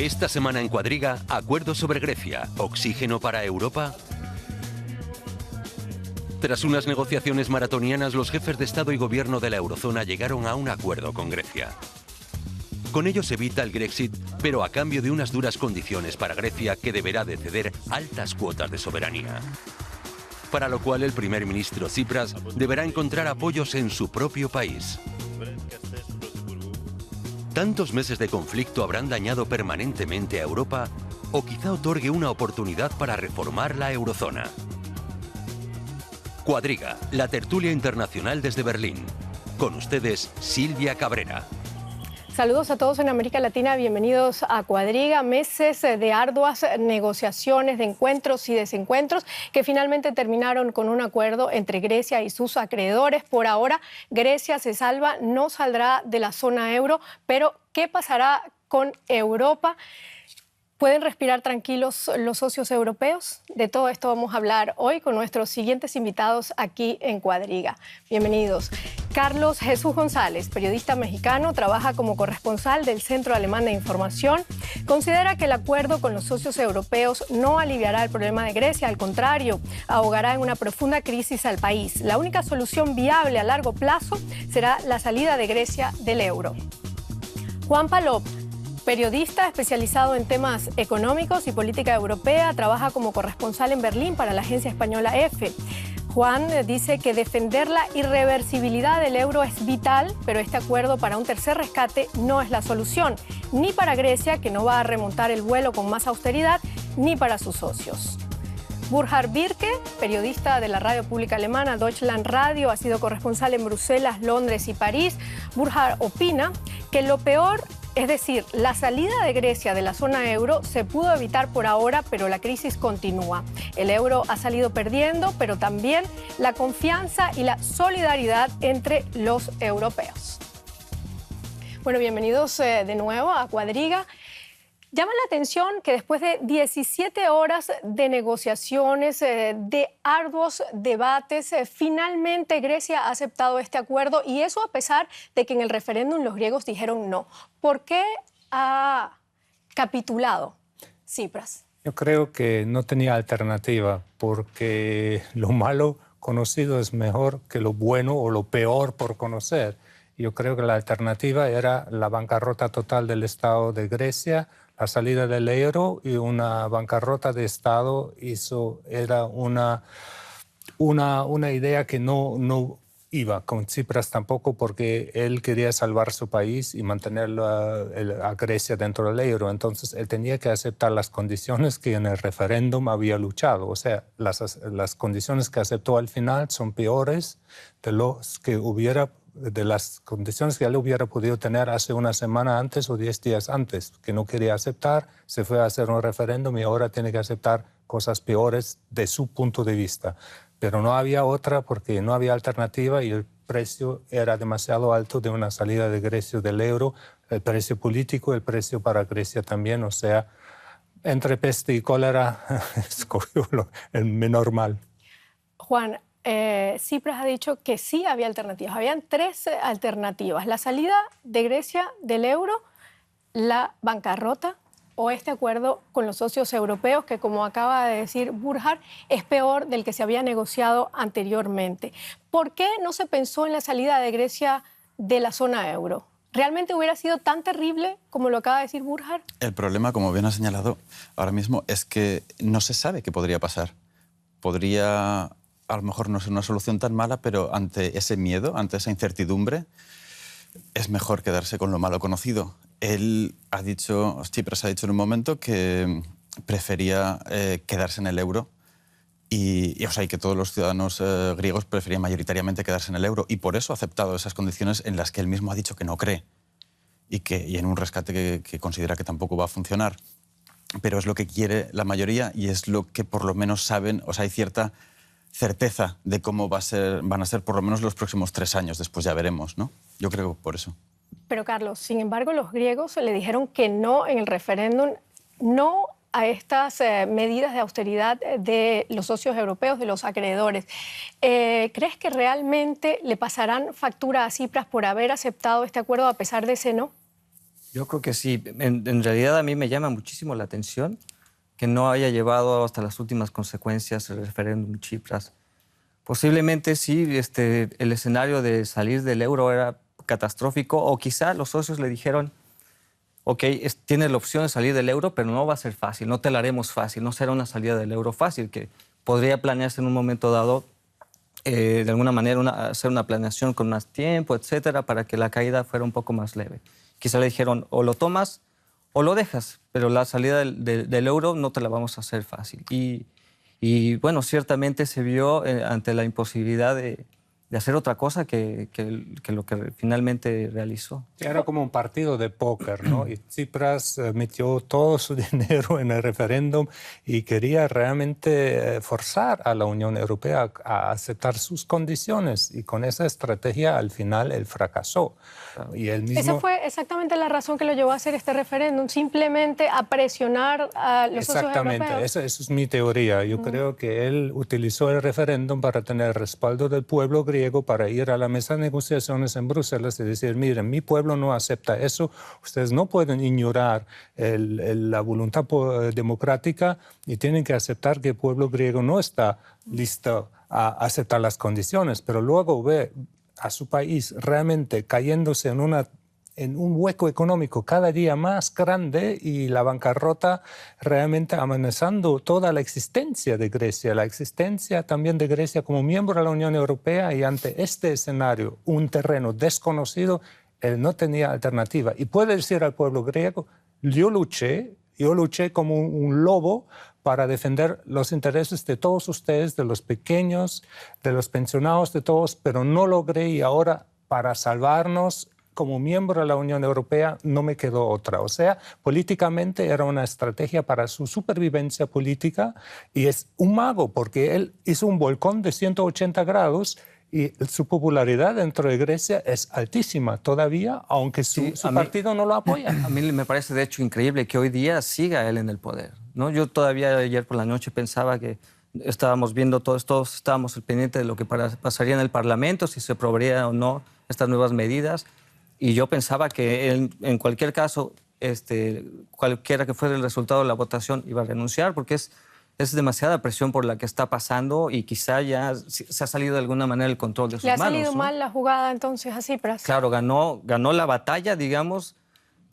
Esta semana en Cuadriga, acuerdo sobre Grecia. ¿Oxígeno para Europa? Tras unas negociaciones maratonianas, los jefes de Estado y Gobierno de la eurozona llegaron a un acuerdo con Grecia. Con ello se evita el Grexit, pero a cambio de unas duras condiciones para Grecia, que deberá de ceder altas cuotas de soberanía. Para lo cual el primer ministro Tsipras deberá encontrar apoyos en su propio país. ¿Tantos meses de conflicto habrán dañado permanentemente a Europa o quizá otorgue una oportunidad para reformar la eurozona? Cuadriga, la tertulia internacional desde Berlín. Con ustedes, Silvia Cabrera. Saludos a todos en América Latina, bienvenidos a Cuadriga. Meses de arduas negociaciones, de encuentros y desencuentros que finalmente terminaron con un acuerdo entre Grecia y sus acreedores. Por ahora, Grecia se salva, no saldrá de la zona euro, pero ¿qué pasará con Europa? ¿Pueden respirar tranquilos los socios europeos? De todo esto vamos a hablar hoy con nuestros siguientes invitados aquí en Cuadriga. Bienvenidos. Carlos Jesús González, periodista mexicano, trabaja como corresponsal del Centro Alemán de Información. Considera que el acuerdo con los socios europeos no aliviará el problema de Grecia, al contrario, ahogará en una profunda crisis al país. La única solución viable a largo plazo será la salida de Grecia del euro. Juan Palop, periodista especializado en temas económicos y política europea, trabaja como corresponsal en Berlín para la agencia española EFE. Juan dice que defender la irreversibilidad del euro es vital, pero este acuerdo para un tercer rescate no es la solución, ni para Grecia, que no va a remontar el vuelo con más austeridad, ni para sus socios. Burkhard Birke, periodista de la radio pública alemana Deutschland Radio, ha sido corresponsal en Bruselas, Londres y París. Burkhard opina que lo peor, es decir, la salida de Grecia de la zona euro, se pudo evitar por ahora, pero la crisis continúa. El euro ha salido perdiendo, pero también la confianza y la solidaridad entre los europeos. Bueno, bienvenidos de nuevo a Cuadriga. Llama la atención que después de 17 horas de negociaciones, de arduos debates, finalmente Grecia ha aceptado este acuerdo, y eso a pesar de que en el referéndum los griegos dijeron no. ¿Por qué ha capitulado Tsipras? Yo creo que no tenía alternativa, porque lo malo conocido es mejor que lo bueno o lo peor por conocer. Yo creo que la alternativa era la bancarrota total del Estado de Grecia, la salida del euro, y una bancarrota de Estado. Era una idea que no iba con Tsipras tampoco, porque él quería salvar su país y mantener a Grecia dentro del euro. Entonces él tenía que aceptar las condiciones que en el referéndum había luchado. O sea, las condiciones que aceptó al final son peores de las condiciones que él hubiera podido tener hace una semana antes o 10 días antes, que no quería aceptar, se fue a hacer un referéndum y ahora tiene que aceptar cosas peores de su punto de vista. Pero no había otra, porque no había alternativa, y el precio era demasiado alto de una salida de Grecia del euro, el precio político, el precio para Grecia también. O sea, entre peste y cólera escogió el menor mal. Juan, Tsipras ha dicho que sí había alternativas. Habían tres alternativas: la salida de Grecia del euro, la bancarrota o este acuerdo con los socios europeos, que, como acaba de decir Burkhard, es peor del que se había negociado anteriormente. ¿Por qué no se pensó en la salida de Grecia de la zona euro? ¿Realmente hubiera sido tan terrible como lo acaba de decir Burkhard? El problema, como bien ha señalado ahora mismo, es que no se sabe qué podría pasar. Podría, a lo mejor, no ser una solución tan mala, pero ante ese miedo, ante esa incertidumbre, es mejor quedarse con lo malo conocido. Tsipras ha dicho en un momento que prefería quedarse en el euro, y que todos los ciudadanos griegos preferían mayoritariamente quedarse en el euro, y por eso ha aceptado esas condiciones en las que él mismo ha dicho que no cree, y en un rescate que considera que tampoco va a funcionar. Pero es lo que quiere la mayoría, y es lo que por lo menos saben. O sea, hay cierta certeza de cómo van a ser por lo menos los próximos 3 años. Después ya veremos, ¿no? Yo creo por eso. Pero, Carlos, sin embargo, los griegos le dijeron que no en el referéndum, no a estas medidas de austeridad de los socios europeos, de los acreedores. ¿Crees que realmente le pasarán factura a Tsipras por haber aceptado este acuerdo a pesar de ese no? Yo creo que sí. En realidad a mí me llama muchísimo la atención que no haya llevado hasta las últimas consecuencias el referéndum Tsipras. Posiblemente sí, el escenario de salir del euro era catastrófico, o quizá los socios le dijeron, ok, tienes la opción de salir del euro, pero no va a ser fácil, no te la haremos fácil, no será una salida del euro fácil, que podría planearse en un momento dado, de alguna manera hacer una planeación con más tiempo, etcétera, para que la caída fuera un poco más leve. Quizá le dijeron, o lo tomas o lo dejas, pero la salida del euro no te la vamos a hacer fácil. Y bueno, ciertamente se vio ante la imposibilidad de hacer otra cosa que lo que finalmente realizó. Era como un partido de póker, ¿no? Y Tsipras metió todo su dinero en el referéndum y quería realmente forzar a la Unión Europea a aceptar sus condiciones. Y con esa estrategia, al final, él fracasó. Y él mismo... Esa fue exactamente la razón que lo llevó a hacer este referéndum, simplemente a presionar a los socios europeos. Exactamente, esa es mi teoría. Yo creo que él utilizó el referéndum para tener el respaldo del pueblo griego, para ir a la mesa de negociaciones en Bruselas y decir, miren, mi pueblo no acepta eso, ustedes no pueden ignorar la voluntad democrática y tienen que aceptar que el pueblo griego no está listo a aceptar las condiciones, pero luego ve a su país realmente cayéndose en un hueco económico cada día más grande y la bancarrota realmente amenazando toda la existencia de Grecia, la existencia también de Grecia como miembro de la Unión Europea, y ante este escenario, un terreno desconocido, él no tenía alternativa. Y puede decir al pueblo griego, yo luché como un lobo para defender los intereses de todos ustedes, de los pequeños, de los pensionados, de todos, pero no logré, y ahora para salvarnos como miembro de la Unión Europea no me quedó otra. O sea, políticamente era una estrategia para su supervivencia política, y es un mago porque él hizo un volcón de 180 grados y su popularidad dentro de Grecia es altísima todavía, aunque su partido no lo apoya. A mí me parece de hecho increíble que hoy día siga él en el poder, ¿no? Yo todavía ayer por la noche pensaba que estábamos viendo todos estábamos pendientes de lo que pasaría en el Parlamento, si se aprobarían o no estas nuevas medidas. Y yo pensaba que él, en cualquier caso, cualquiera que fuera el resultado de la votación, iba a renunciar, porque es demasiada presión por la que está pasando y quizá ya se ha salido de alguna manera el control de sus manos. ¿Le ha salido ¿no? mal la jugada entonces a Tsipras? Claro, ganó la batalla, digamos,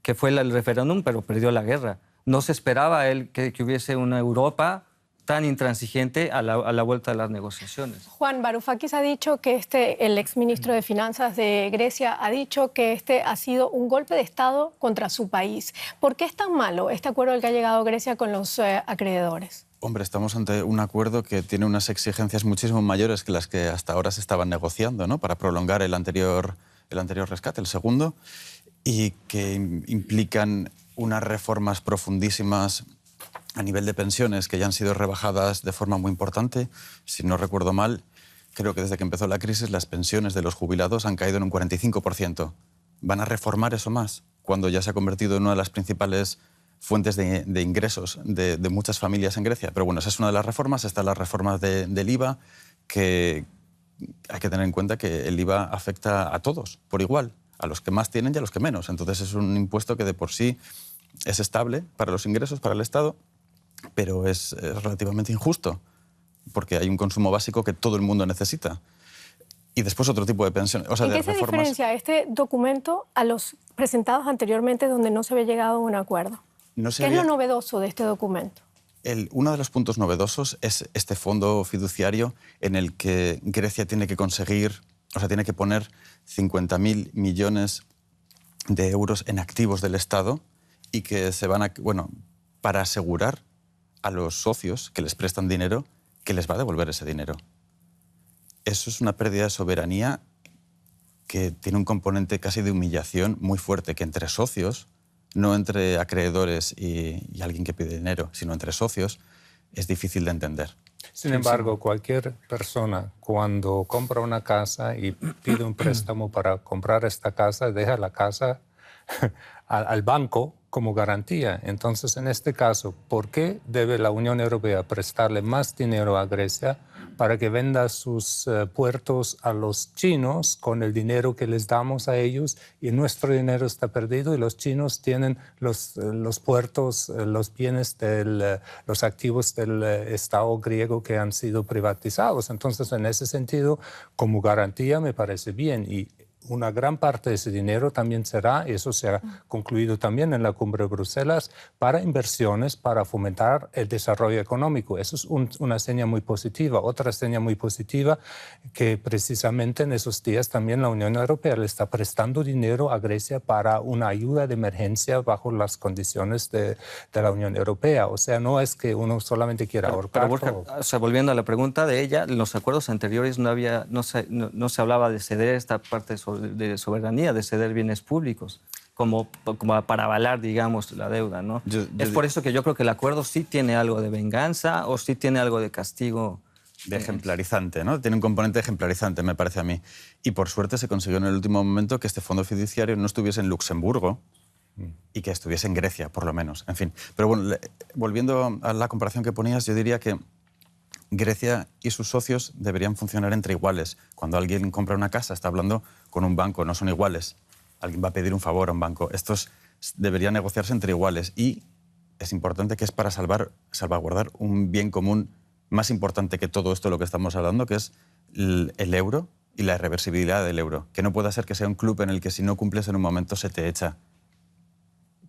que fue el referéndum, pero perdió la guerra. No se esperaba él que hubiese una Europa tan intransigente a la vuelta de las negociaciones. Juan, Varoufakis ha dicho que el exministro de Finanzas de Grecia ha dicho que este ha sido un golpe de Estado contra su país. ¿Por qué es tan malo este acuerdo al que ha llegado Grecia con los acreedores? Hombre, estamos ante un acuerdo que tiene unas exigencias muchísimo mayores que las que hasta ahora se estaban negociando, ¿no? Para prolongar el anterior rescate, el segundo, y que implican unas reformas profundísimas a nivel de pensiones que ya han sido rebajadas de forma muy importante. Si no recuerdo mal, creo que desde que empezó la crisis las pensiones de los jubilados han caído en un 45%. ¿Van a reformar eso más cuando ya se ha convertido en una de las principales fuentes de ingresos de muchas familias en Grecia? Pero bueno, esa es una de las reformas. Están las reformas del IVA, que hay que tener en cuenta que el IVA afecta a todos por igual, a los que más tienen y a los que menos. Entonces es un impuesto que de por sí es estable para los ingresos, para el Estado, pero es relativamente injusto, porque hay un consumo básico que todo el mundo necesita. Y después otro tipo de pensiones. ¿En qué se diferencia este documento a los presentados anteriormente donde no se había llegado a un acuerdo? ¿Qué es lo novedoso de este documento? Uno de los puntos novedosos es este fondo fiduciario en el que Grecia tiene que conseguir, o sea, tiene que poner 50.000 millones de euros en activos del Estado, y que se van a, para asegurar a los socios que les prestan dinero que les va a devolver ese dinero. Eso es una pérdida de soberanía que tiene un componente casi de humillación muy fuerte, que entre socios, no entre acreedores y alguien que pide dinero, sino entre socios, es difícil de entender. Sin embargo, cualquier persona cuando compra una casa y pide un préstamo para comprar esta casa, deja la casa al banco como garantía. Entonces, en este caso, ¿por qué debe la Unión Europea prestarle más dinero a Grecia para que venda sus puertos a los chinos con el dinero que les damos a ellos, y nuestro dinero está perdido y los chinos tienen los puertos, los bienes, los activos del Estado griego que han sido privatizados. Entonces, en ese sentido, como garantía me parece bien, y una gran parte de ese dinero también será, eso se ha concluido también en la cumbre de Bruselas, para inversiones, para fomentar el desarrollo económico. Eso es una seña muy positiva. Otra seña muy positiva, que precisamente en esos días también la Unión Europea le está prestando dinero a Grecia para una ayuda de emergencia bajo las condiciones de la Unión Europea. O sea, no es que uno solamente quiera ahorcar. Borja, o sea, volviendo a la pregunta de ella, en los acuerdos anteriores no se hablaba de ceder esta parte de soberanía, de ceder bienes públicos, como para avalar, digamos, la deuda, ¿no? Es por eso que yo creo que el acuerdo sí tiene algo de venganza o sí tiene algo de castigo. De ejemplarizante, ¿no? Tiene un componente ejemplarizante, me parece a mí. Y por suerte se consiguió en el último momento que este fondo fiduciario no estuviese en Luxemburgo y que estuviese en Grecia, por lo menos. En fin. Pero bueno, volviendo a la comparación que ponías, yo diría que Grecia y sus socios deberían funcionar entre iguales. Cuando alguien compra una casa, está hablando con un banco, no son iguales. Alguien va a pedir un favor a un banco. Estos deberían negociarse entre iguales. Y es importante que es para salvaguardar un bien común más importante que todo esto de lo que estamos hablando, que es el euro y la irreversibilidad del euro. Que no pueda ser que sea un club en el que si no cumples en un momento se te echa.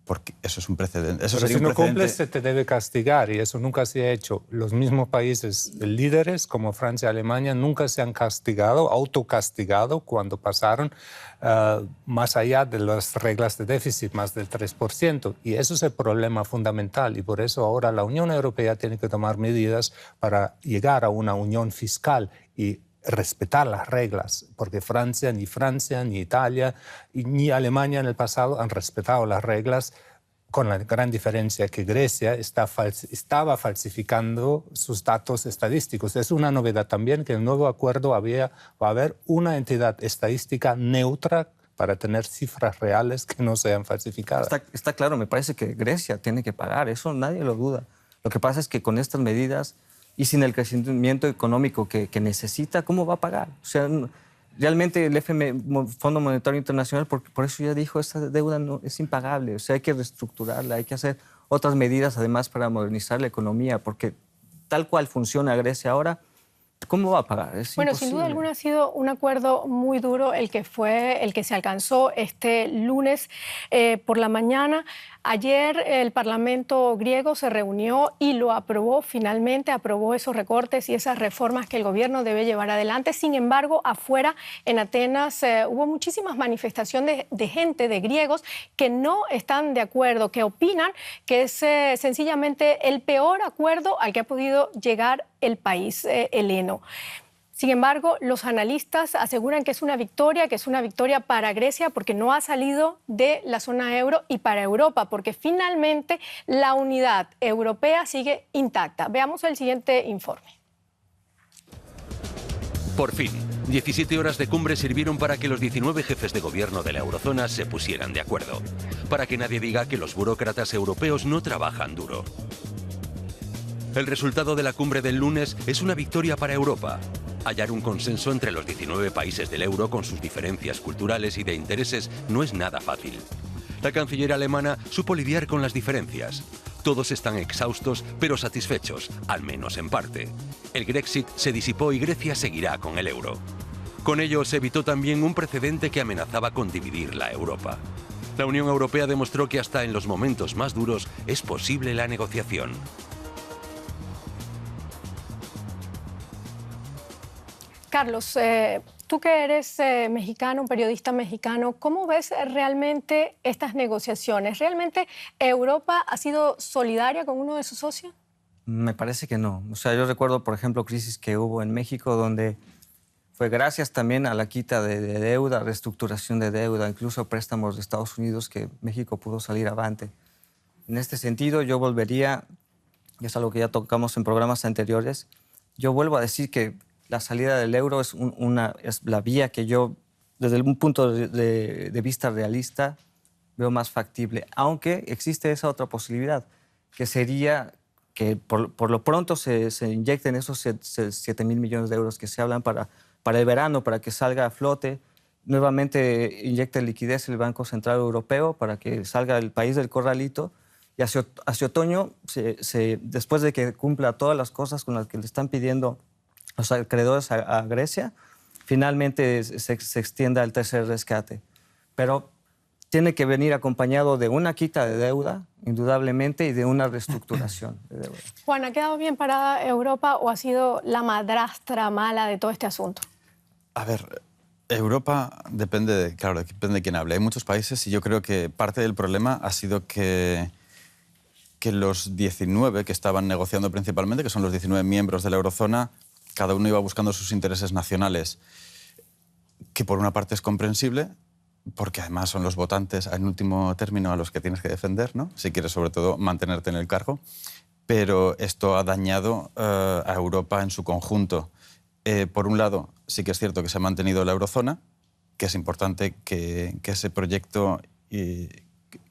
Porque eso es un precedente. Eso Pero sería si un no cumples, se te debe castigar, y eso nunca se ha hecho. Los mismos países líderes, como Francia y Alemania, nunca se han castigado, autocastigado, cuando pasaron más allá de las reglas de déficit, más del 3%. Y eso es el problema fundamental. Y por eso ahora la Unión Europea tiene que tomar medidas para llegar a una unión fiscal y respetar las reglas, porque ni Francia, ni Italia, ni Alemania en el pasado han respetado las reglas, con la gran diferencia que Grecia estaba falsificando sus datos estadísticos. Es una novedad también que en el nuevo acuerdo va a haber una entidad estadística neutra para tener cifras reales que no sean falsificadas. Está claro, me parece que Grecia tiene que pagar, eso nadie lo duda. Lo que pasa es que con estas medidas y sin el crecimiento económico que necesita, ¿cómo va a pagar? O sea, realmente el Fondo Monetario Internacional, por eso ya dijo, esta deuda no, es impagable. O sea, hay que reestructurarla, hay que hacer otras medidas además para modernizar la economía, porque tal cual funciona Grecia ahora, ¿cómo va a pagar? Es bueno, imposible. sin duda alguna ha sido un acuerdo muy duro el que se alcanzó este lunes por la mañana. Ayer el Parlamento griego se reunió y lo aprobó, finalmente aprobó esos recortes y esas reformas que el gobierno debe llevar adelante. Sin embargo, afuera en Atenas hubo muchísimas manifestaciones de gente, de griegos, que no están de acuerdo, que opinan que es sencillamente el peor acuerdo al que ha podido llegar el país heleno. Sin embargo, los analistas aseguran que es una victoria para Grecia porque no ha salido de la zona euro, y para Europa porque finalmente la unidad europea sigue intacta. Veamos el siguiente informe. Por fin, 17 horas de cumbre sirvieron para que los 19 jefes de gobierno de la eurozona se pusieran de acuerdo, para que nadie diga que los burócratas europeos no trabajan duro. El resultado de la cumbre del lunes es una victoria para Europa. Hallar un consenso entre los 19 países del euro con sus diferencias culturales y de intereses no es nada fácil. La canciller alemana supo lidiar con las diferencias. Todos están exhaustos, pero satisfechos, al menos en parte. El Grexit se disipó y Grecia seguirá con el euro. Con ello se evitó también un precedente que amenazaba con dividir la Europa. La Unión Europea demostró que hasta en los momentos más duros es posible la negociación. Carlos, tú que eres mexicano, un periodista mexicano, ¿cómo ves realmente estas negociaciones? ¿Realmente Europa ha sido solidaria con uno de sus socios? Me parece que no. O sea, yo recuerdo, por ejemplo, crisis que hubo en México, donde fue gracias también a la quita de deuda, reestructuración de deuda, incluso préstamos de Estados Unidos, que México pudo salir avante. En este sentido, yo volvería, y es algo que ya tocamos en programas anteriores, yo vuelvo a decir que la salida del euro es la vía que yo, desde un punto de vista realista, veo más factible. Aunque existe esa otra posibilidad, que sería que por lo pronto se inyecten esos 7.000 millones de euros que se hablan para el verano, para que salga a flote. Nuevamente inyecte liquidez el Banco Central Europeo para que salga el país del corralito. Y hacia otoño, después de que cumpla todas las cosas con las que le están pidiendo los acreedores a Grecia, finalmente se extienda el tercer rescate. Pero tiene que venir acompañado de una quita de deuda, indudablemente, y de una reestructuración de deuda. Juan, ¿ha quedado bien parada Europa o ha sido la madrastra mala de todo este asunto? A ver, Europa depende de quién hable. Hay muchos países y yo creo que parte del problema ha sido que los 19 que estaban negociando principalmente, que son los 19 miembros de la eurozona, cada uno iba buscando sus intereses nacionales, que por una parte es comprensible, porque además son los votantes en último término a los que tienes que defender, ¿no? Si quieres sobre todo mantenerte en el cargo, pero esto ha dañado a Europa en su conjunto. Por un lado, sí que es cierto que se ha mantenido la eurozona, que es importante que ese proyecto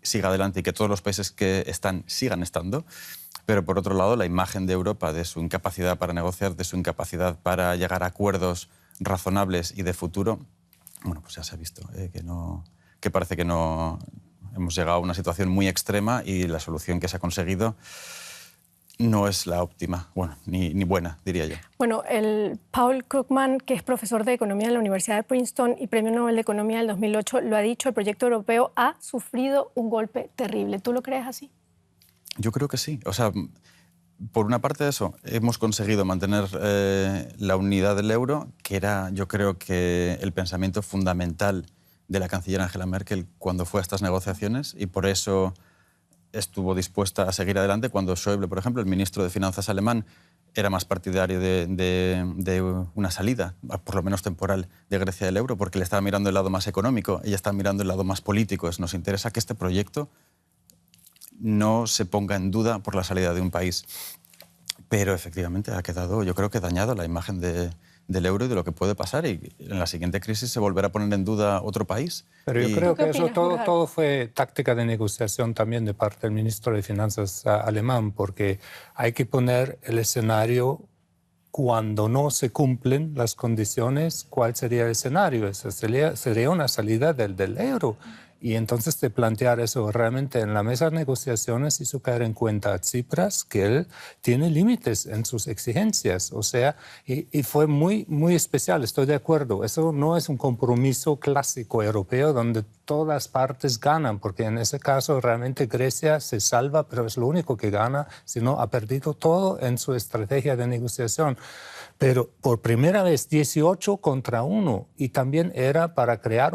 siga adelante y que todos los países que están sigan estando, pero por otro lado la imagen de Europa, de su incapacidad para negociar, de su incapacidad para llegar a acuerdos razonables y de futuro, bueno, pues ya se ha visto que parece que no hemos llegado a una situación muy extrema y la solución que se ha conseguido no es la óptima, bueno, ni buena, diría yo. Bueno, el Paul Krugman, que es profesor de Economía en la Universidad de Princeton y Premio Nobel de Economía del 2008, lo ha dicho, el proyecto europeo ha sufrido un golpe terrible. ¿Tú lo crees así? Yo creo que sí. O sea, por una parte de eso, hemos conseguido mantener la unidad del euro, que era, yo creo que el pensamiento fundamental de la canciller Angela Merkel cuando fue a estas negociaciones, y por eso estuvo dispuesta a seguir adelante cuando Schäuble, por ejemplo, el ministro de Finanzas alemán, era más partidario de una salida, por lo menos temporal, de Grecia del euro, porque le estaba mirando el lado más económico, ella está mirando el lado más político. Nos interesa que este proyecto no se ponga en duda por la salida de un país. Pero efectivamente ha quedado, yo creo que dañado la imagen del euro y de lo que puede pasar, y en la siguiente crisis se volverá a poner en duda otro país. Pero yo creo que eso todo fue táctica de negociación también de parte del ministro de Finanzas alemán, porque hay que poner el escenario cuando no se cumplen las condiciones. ¿Cuál sería el escenario? Eso sería una salida del euro. Y entonces de plantear eso realmente en la mesa de negociaciones hizo caer en cuenta a Tsipras que él tiene límites en sus exigencias. O sea, y fue muy, muy especial, estoy de acuerdo. Eso no es un compromiso clásico europeo donde todas partes ganan, porque en ese caso realmente Grecia se salva, pero es lo único que gana, sino ha perdido todo en su estrategia de negociación. Pero por primera vez 18 contra 1, y también era para crear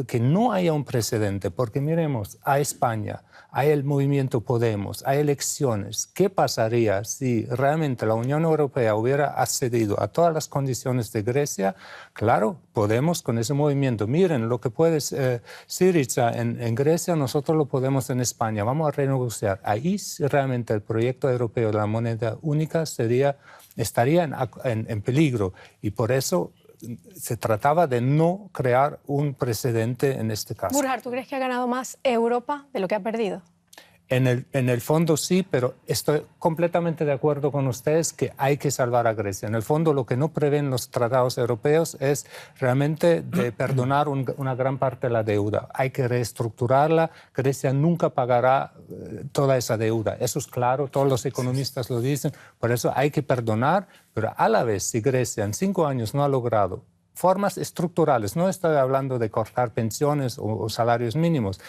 que no haya un precedente, porque miremos a España, hay el movimiento Podemos, hay elecciones. ¿Qué pasaría si realmente la Unión Europea hubiera accedido a todas las condiciones de Grecia? Claro, Podemos con ese movimiento, miren lo que puede Syriza en Grecia, nosotros lo podemos en España, vamos a renegociar. Ahí realmente el proyecto europeo de la moneda única estaría en peligro, y por eso se trataba de no crear un precedente en este caso. Burkhard, ¿tú crees que ha ganado más Europa de lo que ha perdido? En el fondo sí, pero estoy completamente de acuerdo con ustedes que hay que salvar a Grecia. En el fondo lo que no prevén los tratados europeos es realmente de perdonar una gran parte de la deuda. Hay que reestructurarla. Grecia nunca pagará toda esa deuda. Eso es claro, todos los economistas lo dicen. Por eso hay que perdonar, pero a la vez si Grecia en 5 años no ha logrado formas estructurales, no estoy hablando de cortar pensiones o salarios mínimos,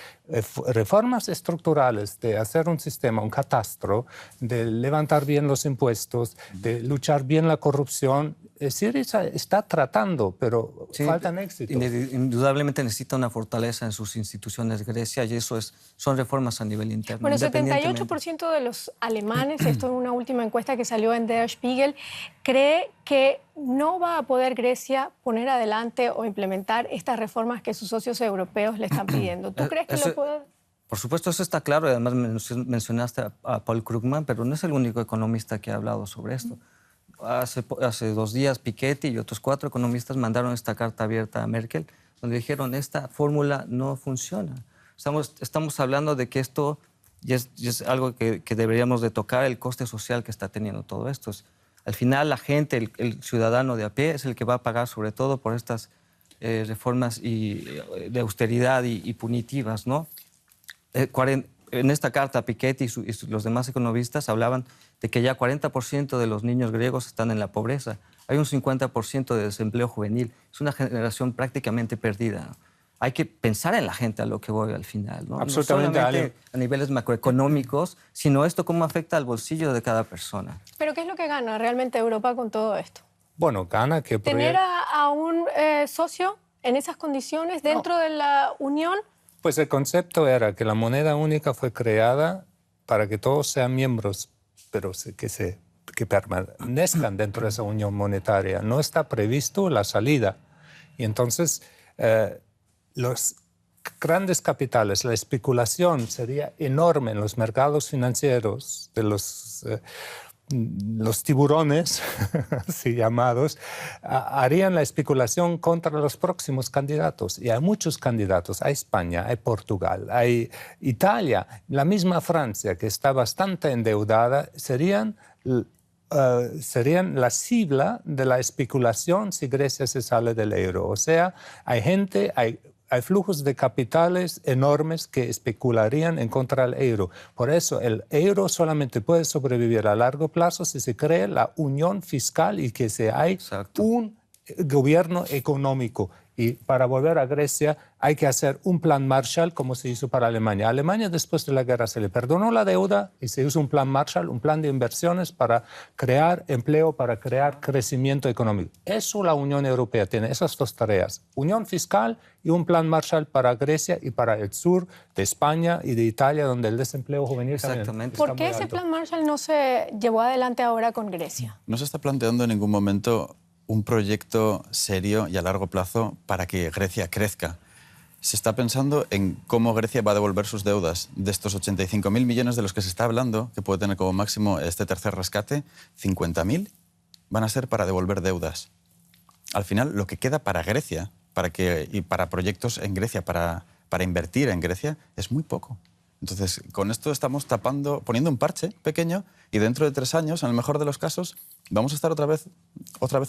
reformas estructurales, de hacer un sistema, un catastro, de levantar bien los impuestos, de luchar bien la corrupción. Syriza está tratando, pero faltan éxitos. Indudablemente necesita una fortaleza en sus instituciones Grecia, y eso son reformas a nivel interno. Bueno, 78% de los alemanes, esto es una última encuesta que salió en Der Spiegel, cree que no va a poder Grecia poner adelante o implementar estas reformas que sus socios europeos le están pidiendo. ¿Tú crees que lo puede? Por supuesto, eso está claro, y además mencionaste a Paul Krugman, pero no es el único economista que ha hablado sobre esto. Hace 2 días Piketty y otros 4 economistas mandaron esta carta abierta a Merkel, donde dijeron esta fórmula no funciona. Estamos hablando de que esto y es algo que deberíamos de tocar, el coste social que está teniendo todo esto. Al final, la gente, el ciudadano de a pie, es el que va a pagar sobre todo por estas reformas de austeridad y punitivas, ¿no? En esta carta, Piketty y los demás economistas hablaban de que ya 40% de los niños griegos están en la pobreza. Hay un 50% de desempleo juvenil. Es una generación prácticamente perdida. Hay que pensar en la gente, a lo que voy al final, ¿no? Absolutamente. No solamente a niveles macroeconómicos, sino esto cómo afecta al bolsillo de cada persona. ¿Pero qué es lo que gana realmente Europa con todo esto? Bueno, gana que... ¿Tener a un socio en esas condiciones dentro de la Unión? Pues el concepto era que la moneda única fue creada para que todos sean miembros, pero que permanezcan dentro de esa unión monetaria. No está previsto la salida. Y entonces los grandes capitales, la especulación sería enorme en los mercados financieros de los tiburones, así llamados, harían la especulación contra los próximos candidatos. Y hay muchos candidatos. Hay España, hay Portugal, hay Italia, la misma Francia, que está bastante endeudada, serían la sigla de la especulación si Grecia se sale del euro. O sea, hay flujos de capitales enormes que especularían en contra del euro. Por eso el euro solamente puede sobrevivir a largo plazo si se crea la unión fiscal y que hay un gobierno económico. Y para volver a Grecia hay que hacer un plan Marshall como se hizo para Alemania. A Alemania después de la guerra se le perdonó la deuda y se hizo un plan Marshall, un plan de inversiones para crear empleo, para crear crecimiento económico. Eso la Unión Europea tiene, esas dos tareas. Unión fiscal y un plan Marshall para Grecia y para el sur de España y de Italia, donde el desempleo juvenil también está ¿Por qué ese plan Marshall no se llevó adelante ahora con Grecia? No se está planteando en ningún momento un proyecto serio y a largo plazo para que Grecia crezca. Se está pensando en cómo Grecia va a devolver sus deudas. De estos 85.000 millones de los que se está hablando, que puede tener como máximo este tercer rescate, 50.000 van a ser para devolver deudas. Al final, lo que queda para Grecia y para proyectos en Grecia, para invertir en Grecia, es muy poco. Entonces, con esto estamos poniendo un parche pequeño y dentro de 3 años, en el mejor de los casos, vamos a estar otra vez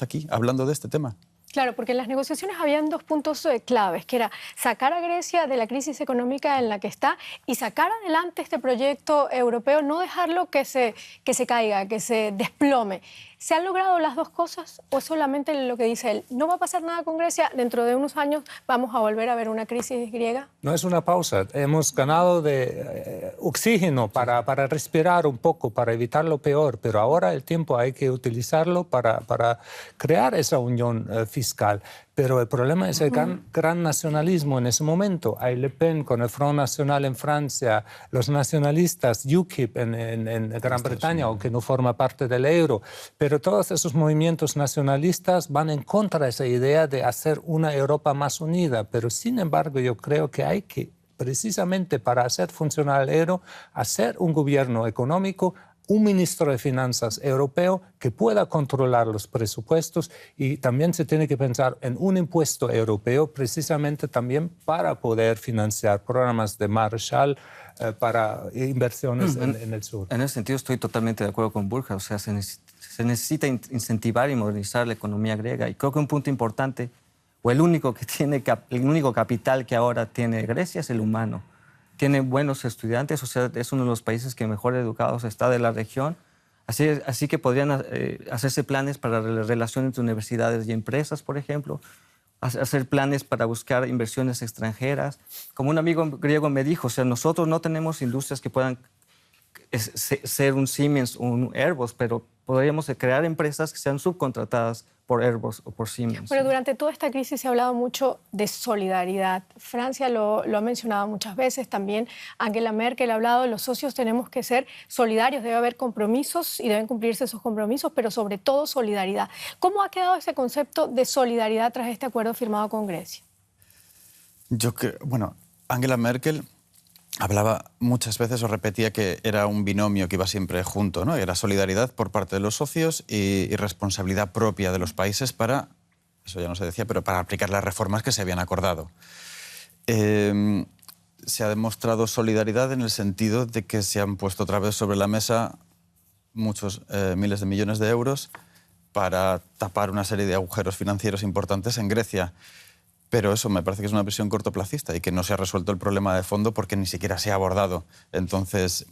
aquí hablando de este tema. Claro, porque en las negociaciones habían 2 puntos claves, que era sacar a Grecia de la crisis económica en la que está y sacar adelante este proyecto europeo, no dejarlo que se caiga, que se desplome. ¿Se han logrado las 2 cosas o solamente lo que dice él? ¿No va a pasar nada con Grecia? ¿Dentro de unos años vamos a volver a ver una crisis griega? No es una pausa. Hemos ganado de oxígeno para respirar un poco, para evitar lo peor, pero ahora el tiempo hay que utilizarlo para crear esa unión fiscal. Pero el problema es el gran nacionalismo en ese momento. Hay Le Pen con el Front National en Francia, los nacionalistas, UKIP en Gran Bretaña, aunque no forma parte del euro. Pero todos esos movimientos nacionalistas van en contra de esa idea de hacer una Europa más unida. Pero sin embargo, yo creo que hay que, precisamente para hacer funcionar el euro, hacer un gobierno económico, un ministro de Finanzas europeo que pueda controlar los presupuestos y también se tiene que pensar en un impuesto europeo precisamente también para poder financiar programas de Marshall para inversiones en el sur. En ese sentido estoy totalmente de acuerdo con Borja. O sea, se necesita incentivar y modernizar la economía griega y creo que un punto importante o el único capital que ahora tiene Grecia es el humano. Tiene buenos estudiantes, o sea, es uno de los países que mejor educados está de la región. Así que podrían hacerse planes para la relación entre universidades y empresas, por ejemplo, hacer planes para buscar inversiones extranjeras. Como un amigo griego me dijo, o sea, nosotros no tenemos industrias que puedan ser un Siemens o un Airbus, pero podríamos crear empresas que sean subcontratadas por Airbus o por Siemens. Pero durante toda esta crisis se ha hablado mucho de solidaridad. Francia lo ha mencionado muchas veces, también Angela Merkel ha hablado, los socios tenemos que ser solidarios, debe haber compromisos y deben cumplirse esos compromisos, pero sobre todo solidaridad. ¿Cómo ha quedado ese concepto de solidaridad tras este acuerdo firmado con Grecia? Angela Merkel hablaba muchas veces o repetía que era un binomio que iba siempre junto, ¿no? Era solidaridad por parte de los socios y responsabilidad propia de los países para, eso ya no se decía, pero para aplicar las reformas que se habían acordado. se ha demostrado solidaridad en el sentido de que se han puesto otra vez sobre la mesa muchos miles de millones de euros para tapar una serie de agujeros financieros importantes en Grecia. Pero eso me parece que es una visión cortoplacista y que no se ha resuelto el problema de fondo porque ni siquiera se ha abordado. Entonces,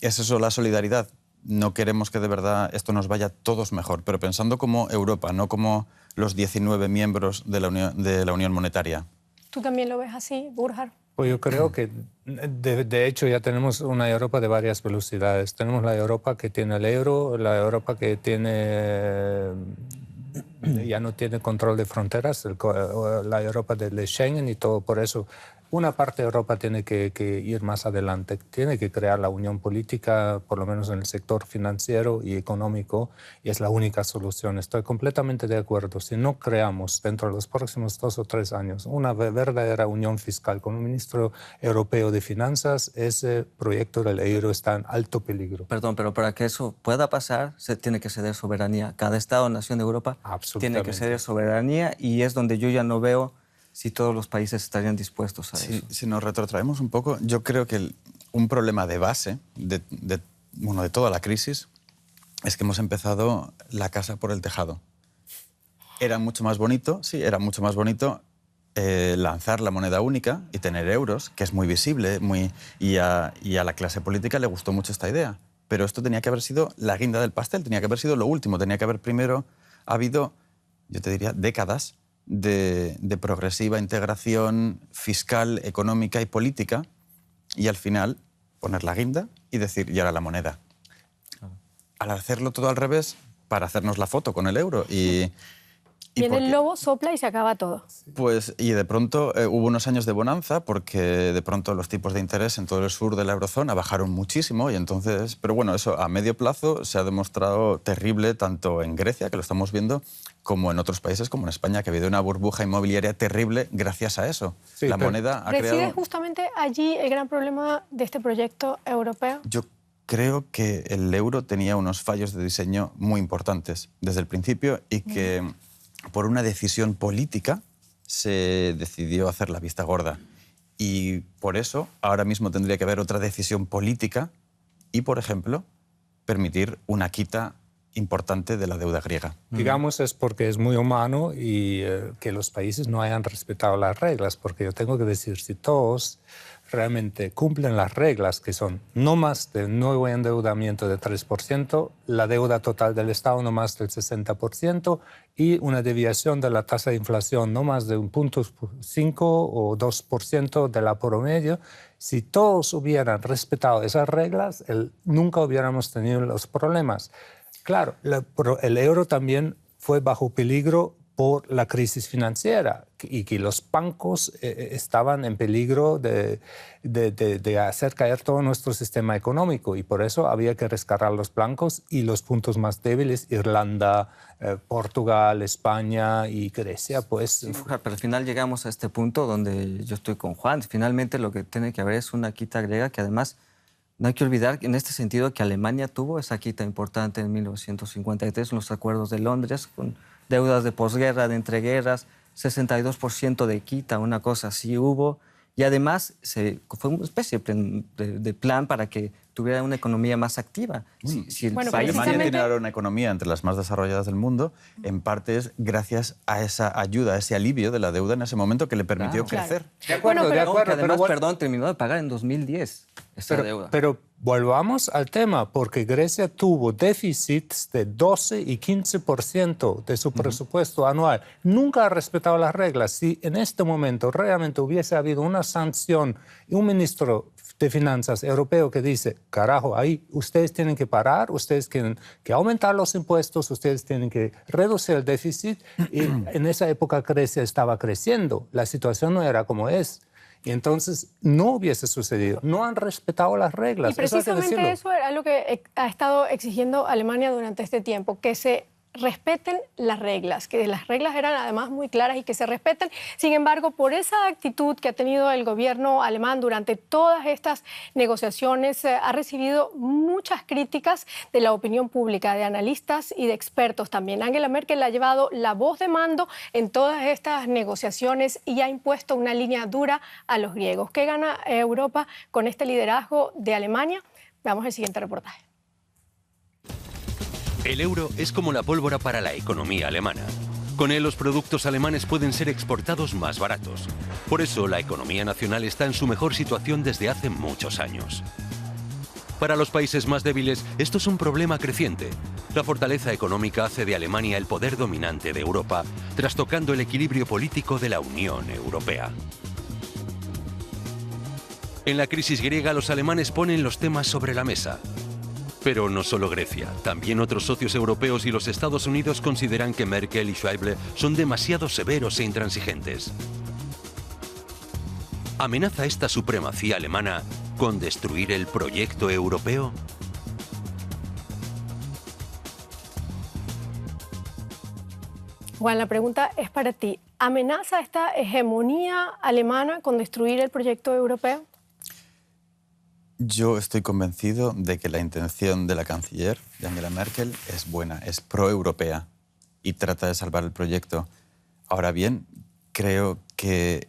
¿es eso la solidaridad? No queremos que de verdad esto nos vaya todos mejor, pero pensando como Europa, no como los 19 miembros de la Unión Monetaria. ¿Tú también lo ves así, Burkhard? Pues yo creo que, de hecho, ya tenemos una Europa de varias velocidades. Tenemos la Europa que tiene el euro, la Europa que ya no tiene control de fronteras, la Europa de Schengen y todo. Por eso, una parte de Europa tiene que ir más adelante. Tiene que crear la unión política, por lo menos en el sector financiero y económico, y es la única solución. Estoy completamente de acuerdo. Si no creamos dentro de los próximos 2 o 3 años una verdadera unión fiscal con un ministro europeo de finanzas, ese proyecto del euro está en alto peligro. Perdón, pero para que eso pueda pasar, se tiene que ceder soberanía. Cada Estado-nación de Europa tiene que ceder soberanía, y es donde yo ya no veo si todos los países estarían dispuestos a eso. Si nos retrotraemos un poco, yo creo que un problema de base de toda la crisis es que hemos empezado la casa por el tejado. Era mucho más bonito, lanzar la moneda única y tener euros, que es muy visible, y a la clase política le gustó mucho esta idea. Pero esto tenía que haber sido la guinda del pastel, tenía que haber sido lo último, tenía que haber primero habido, yo te diría, décadas de progresiva integración fiscal, económica y política, y al final poner la guinda y decir, y ahora la moneda. Al hacerlo todo al revés, para hacernos la foto con el euro Viene el lobo, sopla y se acaba todo. Pues, y de pronto hubo unos años de bonanza porque de pronto los tipos de interés en todo el sur de la eurozona bajaron muchísimo y entonces, pero bueno, eso a medio plazo se ha demostrado terrible tanto en Grecia, que lo estamos viendo, como en otros países como en España, que ha habido una burbuja inmobiliaria terrible gracias a eso. Sí, la moneda ha creado... ¿Reside justamente allí el gran problema de este proyecto europeo? Yo creo que el euro tenía unos fallos de diseño muy importantes desde el principio y que por una decisión política se decidió hacer la vista gorda. Y por eso ahora mismo tendría que haber otra decisión política y, por ejemplo, permitir una quita importante de la deuda griega. Digamos, es porque es muy humano y que los países no hayan respetado las reglas, porque yo tengo que decir, si todos realmente cumplen las reglas, que son no más del nuevo endeudamiento de 3%, la deuda total del Estado no más del 60% y una desviación de la tasa de inflación no más de 1,5 o 2% de la promedio, si todos hubieran respetado esas reglas, nunca hubiéramos tenido los problemas. Claro, el euro también fue bajo peligro por la crisis financiera y que los bancos estaban en peligro de hacer caer todo nuestro sistema económico y por eso había que rescatar los bancos y los puntos más débiles, Irlanda, Portugal, España y Grecia, pues... Sí, pero al final llegamos a este punto donde yo estoy con Juan. Finalmente lo que tiene que haber es una quita griega que además... No hay que olvidar en este sentido que Alemania tuvo esa quita importante en 1953 en los acuerdos de Londres, con deudas de posguerra, de entreguerras, 62% de quita, una cosa así hubo. Y además fue una especie de plan para que tuviera una economía más activa. Alemania tiene ahora una economía entre las más desarrolladas del mundo, en parte es gracias a esa ayuda, a ese alivio de la deuda en ese momento que le permitió crecer. De acuerdo, de acuerdo. Además, terminó de pagar en 2010 esa deuda. Pero volvamos al tema, porque Grecia tuvo déficits de 12 y 15% de su presupuesto anual. Nunca ha respetado las reglas. Si en este momento realmente hubiese habido una sanción y un ministro de Finanzas europeo que dice, carajo, ahí ustedes tienen que parar, ustedes tienen que aumentar los impuestos, ustedes tienen que reducir el déficit, y en esa época Grecia estaba creciendo, la situación no era como es. Y entonces no hubiese sucedido. No han respetado las reglas. Y precisamente eso era lo que ha estado exigiendo Alemania durante este tiempo, que se respeten las reglas, que las reglas eran además muy claras y que se respeten. Sin embargo, por esa actitud que ha tenido el gobierno alemán durante todas estas negociaciones, ha recibido muchas críticas de la opinión pública, de analistas y de expertos también. Angela Merkel ha llevado la voz de mando en todas estas negociaciones y ha impuesto una línea dura a los griegos. ¿Qué gana Europa con este liderazgo de Alemania? Veamos el siguiente reportaje. El euro es como la pólvora para la economía alemana. Con él los productos alemanes pueden ser exportados más baratos. Por eso la economía nacional está en su mejor situación desde hace muchos años. Para los países más débiles, esto es un problema creciente. La fortaleza económica hace de Alemania el poder dominante de Europa, trastocando el equilibrio político de la Unión Europea. En la crisis griega, los alemanes ponen los temas sobre la mesa. Pero no solo Grecia, también otros socios europeos y los Estados Unidos consideran que Merkel y Schäuble son demasiado severos e intransigentes. ¿Amenaza esta supremacía alemana con destruir el proyecto europeo? Juan, la pregunta es para ti. ¿Amenaza esta hegemonía alemana con destruir el proyecto europeo? Yo estoy convencido de que la intención de la canciller, de Angela Merkel, es buena, es pro-europea y trata de salvar el proyecto. Ahora bien, creo que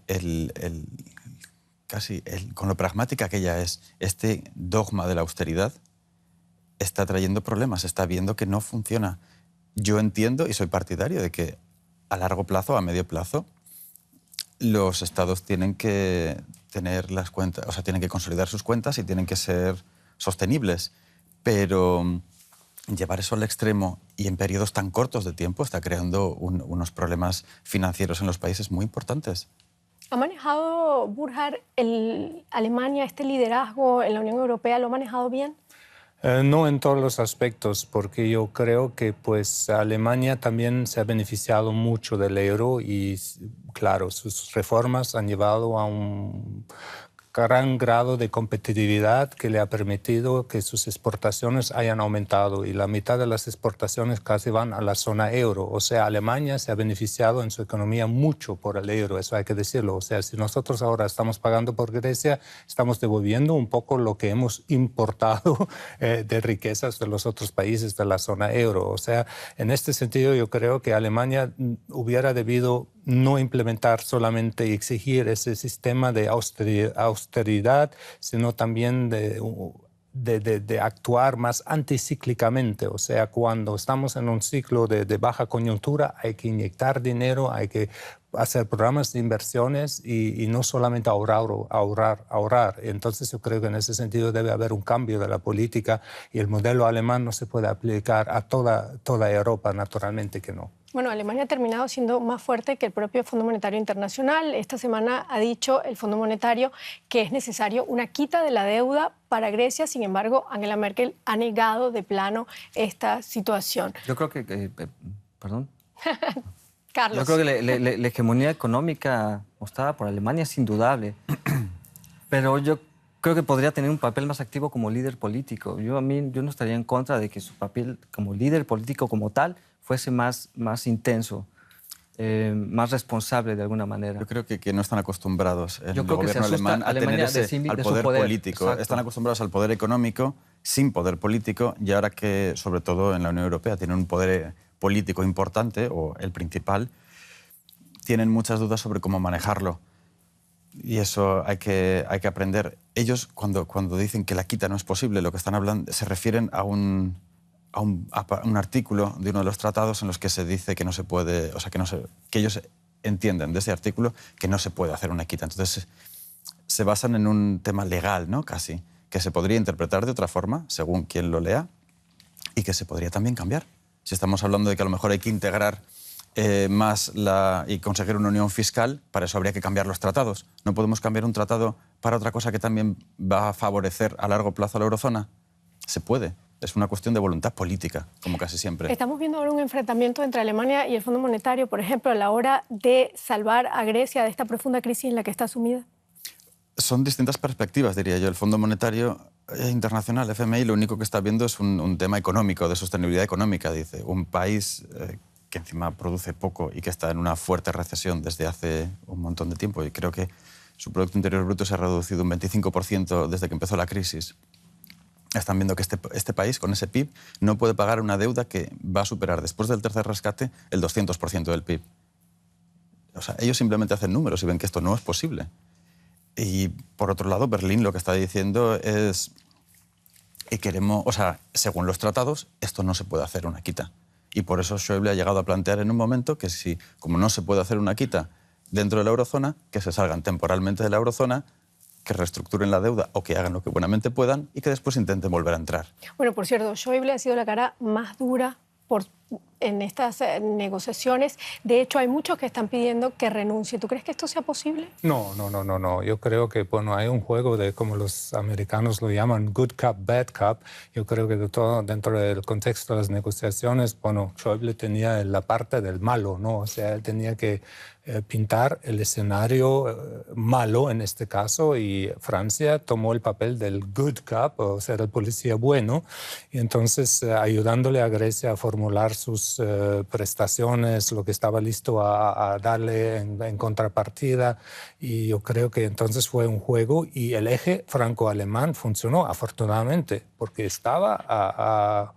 con lo pragmática que ella es, este dogma de la austeridad está trayendo problemas, está viendo que no funciona. Yo entiendo y soy partidario de que a largo plazo, a medio plazo, los estados tienen que tener las cuentas, o sea, tienen que consolidar sus cuentas y tienen que ser sostenibles. Pero llevar eso al extremo y en periodos tan cortos de tiempo está creando unos problemas financieros en los países muy importantes. ¿Ha manejado, Burkhard, Alemania este liderazgo en la Unión Europea? ¿Lo ha manejado bien? No en todos los aspectos, porque yo creo que pues, Alemania también se ha beneficiado mucho del euro y, claro, sus reformas han llevado a un gran grado de competitividad que le ha permitido que sus exportaciones hayan aumentado y la mitad de las exportaciones casi van a la zona euro. O sea, Alemania se ha beneficiado en su economía mucho por el euro, eso hay que decirlo. O sea, si nosotros ahora estamos pagando por Grecia, estamos devolviendo un poco lo que hemos importado de riquezas de los otros países de la zona euro. O sea, en este sentido yo creo que Alemania hubiera debido no implementar solamente y exigir ese sistema de austeridad, sino también de actuar más anticíclicamente. O sea, cuando estamos en un ciclo de baja coyuntura, hay que inyectar dinero, hay que hacer programas de inversiones y no solamente ahorrar. Entonces yo creo que en ese sentido debe haber un cambio de la política y el modelo alemán no se puede aplicar a toda Europa, naturalmente que no. Bueno, Alemania ha terminado siendo más fuerte que el propio Fondo Monetario Internacional. Esta semana ha dicho el Fondo Monetario que es necesario una quita de la deuda para Grecia. Sin embargo, Angela Merkel ha negado de plano esta situación. Yo creo que perdón. Carlos. Yo creo que la hegemonía económica mostrada por Alemania es indudable. Pero yo creo que podría tener un papel más activo como líder político. Yo no estaría en contra de que su papel como líder político como tal fuese más intenso, más responsable de alguna manera. Yo creo que no están acostumbrados en el gobierno alemán a tener al poder político. Exacto. Están acostumbrados al poder económico sin poder político y ahora que, sobre todo en la Unión Europea, tienen un poder político importante, o el principal, tienen muchas dudas sobre cómo manejarlo. Y eso hay que aprender. Ellos, cuando dicen que la quita no es posible, lo que están hablando se refieren a un artículo de uno de los tratados en los que se dice que no se puede, o sea, que ellos entienden de ese artículo que no se puede hacer una quita. Entonces, se basan en un tema legal, ¿no? Casi, que se podría interpretar de otra forma, según quien lo lea, y que se podría también cambiar. Si estamos hablando de que a lo mejor hay que integrar más y conseguir una unión fiscal, para eso habría que cambiar los tratados. ¿No podemos cambiar un tratado para otra cosa que también va a favorecer a largo plazo a la eurozona? Se puede. Es una cuestión de voluntad política, como casi siempre. Estamos viendo ahora un enfrentamiento entre Alemania y el Fondo Monetario, por ejemplo, a la hora de salvar a Grecia de esta profunda crisis en la que está sumida. Son distintas perspectivas, diría yo. El Fondo Monetario Internacional, FMI, lo único que está viendo es un tema económico, de sostenibilidad económica, dice. Un país que encima produce poco y que está en una fuerte recesión desde hace un montón de tiempo, y creo que su Producto Interior Bruto se ha reducido un 25% desde que empezó la crisis. Están viendo que este país, con ese PIB, no puede pagar una deuda que va a superar, después del tercer rescate, el 200% del PIB. O sea, ellos simplemente hacen números y ven que esto no es posible. Y, por otro lado, Berlín lo que está diciendo es que queremos, o sea, según los tratados, esto no se puede hacer una quita. Y por eso Schäuble ha llegado a plantear en un momento que si, como no se puede hacer una quita dentro de la eurozona, que se salgan temporalmente de la eurozona, que reestructuren la deuda o que hagan lo que buenamente puedan y que después intenten volver a entrar. Bueno, por cierto, Schäuble ha sido la cara más dura en estas negociaciones. De hecho, hay muchos que están pidiendo que renuncie. ¿Tú crees que esto sea posible? No. Yo creo que, bueno, hay un juego de, como los americanos lo llaman, good cop, bad cop. Yo creo que de todo, dentro del contexto de las negociaciones, bueno, Schäuble tenía la parte del malo, ¿no? O sea, él tenía que pintar el escenario malo en este caso, y Francia tomó el papel del good cop, o sea, el policía bueno, y entonces ayudándole a Grecia a formular sus prestaciones, lo que estaba listo a darle en contrapartida, y yo creo que entonces fue un juego, y el eje franco-alemán funcionó afortunadamente, porque estaba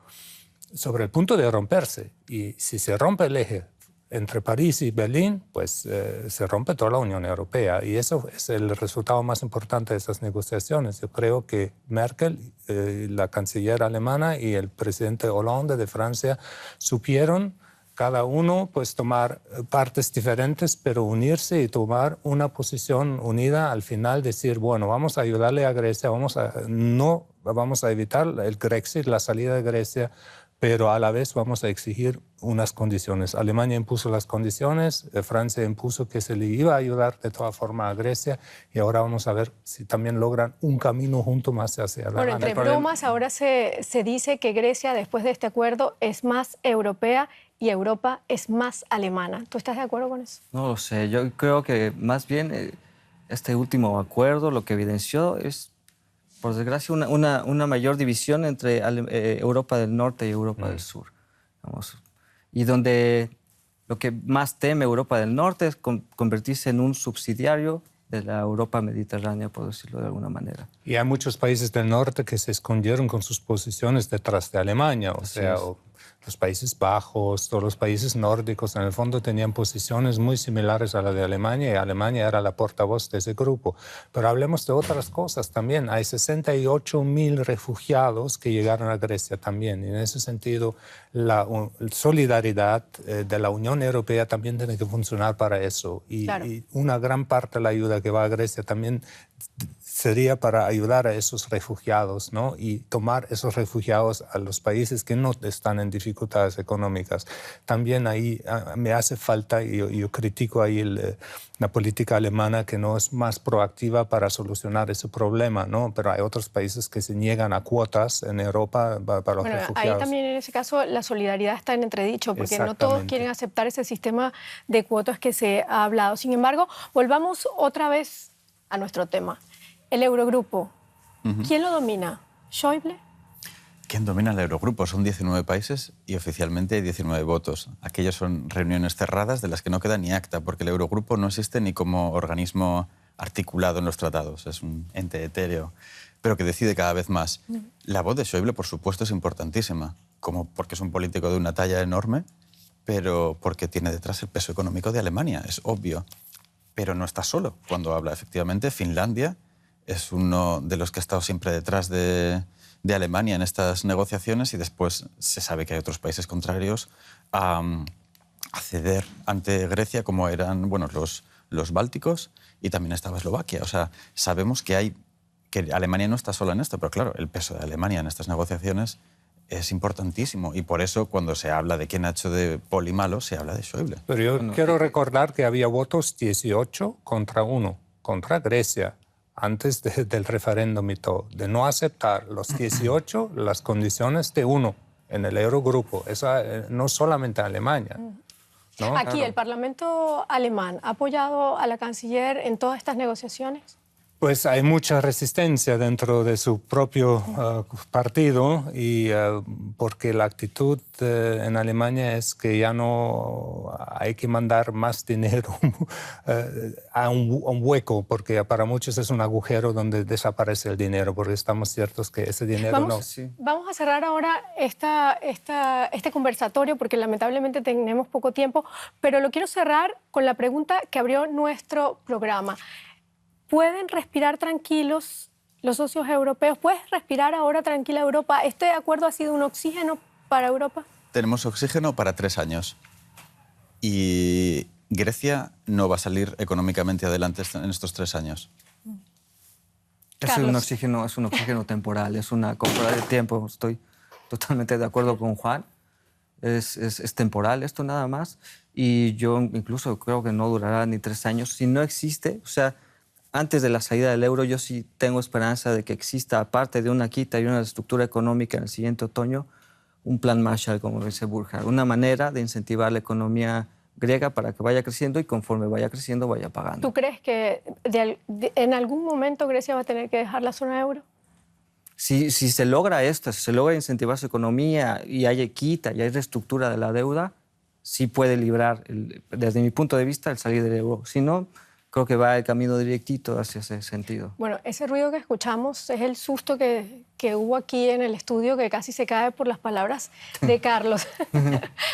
sobre el punto de romperse, y si se rompe el eje entre París y Berlín, pues se rompe toda la Unión Europea, y eso es el resultado más importante de esas negociaciones. Yo creo que Merkel, la canciller alemana, y el presidente Hollande de Francia supieron cada uno pues tomar partes diferentes, pero unirse y tomar una posición unida al final, decir, bueno, vamos a ayudarle a Grecia, vamos a evitar el Grexit, la salida de Grecia, pero a la vez vamos a exigir unas condiciones. Alemania impuso las condiciones, Francia impuso que se le iba a ayudar de toda forma a Grecia, y ahora vamos a ver si también logran un camino junto más hacia adelante. Bueno, entre bromas, ahora se dice que Grecia, después de este acuerdo, es más europea y Europa es más alemana. ¿Tú estás de acuerdo con eso? No lo sé, yo creo que más bien este último acuerdo lo que evidenció es, por desgracia, una mayor división entre Europa del Norte y Europa del Sur. Digamos. Y donde lo que más teme Europa del Norte es convertirse en un subsidiario de la Europa mediterránea, por decirlo de alguna manera. Y hay muchos países del norte que se escondieron con sus posiciones detrás de Alemania, los Países Bajos, todos los países nórdicos, en el fondo tenían posiciones muy similares a la de Alemania, y Alemania era la portavoz de ese grupo. Pero hablemos de otras cosas también. Hay 68.000 refugiados que llegaron a Grecia también, y en ese sentido la solidaridad de la Unión Europea también tiene que funcionar para eso. Y una gran parte de la ayuda que va a Grecia también sería para ayudar a esos refugiados, ¿no? Y tomar esos refugiados a los países que no están en dificultades económicas. También ahí me hace falta, y yo critico ahí la política alemana, que no es más proactiva para solucionar ese problema, ¿no? Pero hay otros países que se niegan a cuotas en Europa para los refugiados. Ahí también en ese caso la solidaridad está en entredicho, porque no todos quieren aceptar ese sistema de cuotas que se ha hablado. Sin embargo, volvamos otra vez a nuestro tema. El Eurogrupo, ¿quién lo domina? ¿Schäuble? ¿Quién domina el Eurogrupo? Son 19 países y oficialmente hay 19 votos. Aquellas son reuniones cerradas de las que no queda ni acta, porque el Eurogrupo no existe ni como organismo articulado en los tratados. Es un ente etéreo, pero que decide cada vez más. La voz de Schäuble, por supuesto, es importantísima, como porque es un político de una talla enorme, pero porque tiene detrás el peso económico de Alemania, es obvio. Pero no está solo cuando habla. Efectivamente, Finlandia es uno de los que ha estado siempre detrás de Alemania en estas negociaciones, y después se sabe que hay otros países contrarios a ceder ante Grecia, como eran los bálticos, y también estaba Eslovaquia. O sea, sabemos que Alemania no está sola en esto, pero claro, el peso de Alemania en estas negociaciones es importantísimo, y por eso cuando se habla de quién ha hecho de poli malo, se habla de Schäuble. Pero yo quiero recordar que había votos 18 contra 1, contra Grecia, antes del referéndum y todo, de no aceptar los 18 las condiciones de 1 en el Eurogrupo. Eso no solamente Alemania. ¿No? Aquí, ¿el Parlamento alemán ha apoyado a la canciller en todas estas negociaciones? Pues hay mucha resistencia dentro de su propio partido y porque la actitud en Alemania es que ya no hay que mandar más dinero a un hueco, porque para muchos es un agujero donde desaparece el dinero, porque estamos ciertos que ese dinero no... Sí. Vamos a cerrar ahora este conversatorio porque lamentablemente tenemos poco tiempo, pero lo quiero cerrar con la pregunta que abrió nuestro programa. ¿Pueden respirar tranquilos los socios europeos? ¿Puedes respirar ahora tranquila Europa? ¿Este acuerdo ha sido un oxígeno para Europa? Tenemos oxígeno para 3 años. Y Grecia no va a salir económicamente adelante en estos 3 años. Es un oxígeno temporal, es una compra de tiempo. Estoy totalmente de acuerdo con Juan. Es temporal esto nada más. Y yo incluso creo que no durará ni 3 años. Si no existe, o sea, antes de la salida del euro, yo sí tengo esperanza de que exista, aparte de una quita y una estructura económica en el siguiente otoño, un plan Marshall, como dice Burkhard, una manera de incentivar la economía griega para que vaya creciendo y conforme vaya creciendo vaya pagando. ¿Tú crees que en algún momento Grecia va a tener que dejar la zona euro? Si se logra esto, si se logra incentivar su economía y hay quita y hay reestructura de la deuda, sí puede librar, desde mi punto de vista, el salir del euro. Si no, creo que va el camino directito hacia ese sentido. Bueno, ese ruido que escuchamos es el susto que hubo aquí en el estudio, que casi se cae por las palabras de Carlos.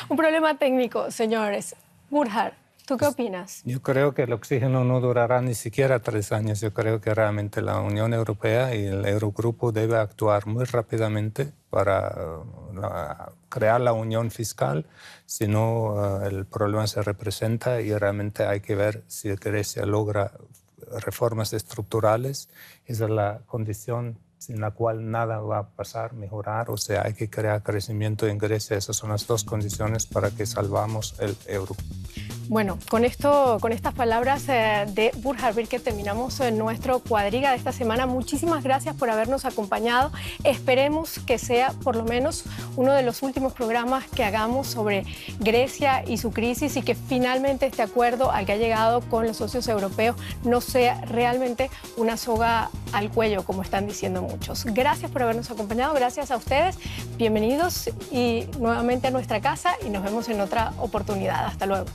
Un problema técnico, señores. Burkhard, ¿tú qué opinas? Yo creo que el oxígeno no durará ni siquiera 3 años. Yo creo que realmente la Unión Europea y el Eurogrupo deben actuar muy rápidamente para crear la unión fiscal, si no el problema se representa y realmente hay que ver si Grecia logra reformas estructurales. Esa es la condición sin la cual nada va a pasar, mejorar, o sea, hay que crear crecimiento en Grecia. Esas son las 2 condiciones para que salvamos el euro. Bueno, con estas palabras de Burkhard Birke terminamos nuestro Cuadriga de esta semana. Muchísimas gracias por habernos acompañado. Esperemos que sea por lo menos uno de los últimos programas que hagamos sobre Grecia y su crisis y que finalmente este acuerdo al que ha llegado con los socios europeos no sea realmente una soga al cuello, como están diciendo muchos. Gracias por habernos acompañado, gracias a ustedes. Bienvenidos y nuevamente a nuestra casa y nos vemos en otra oportunidad. Hasta luego.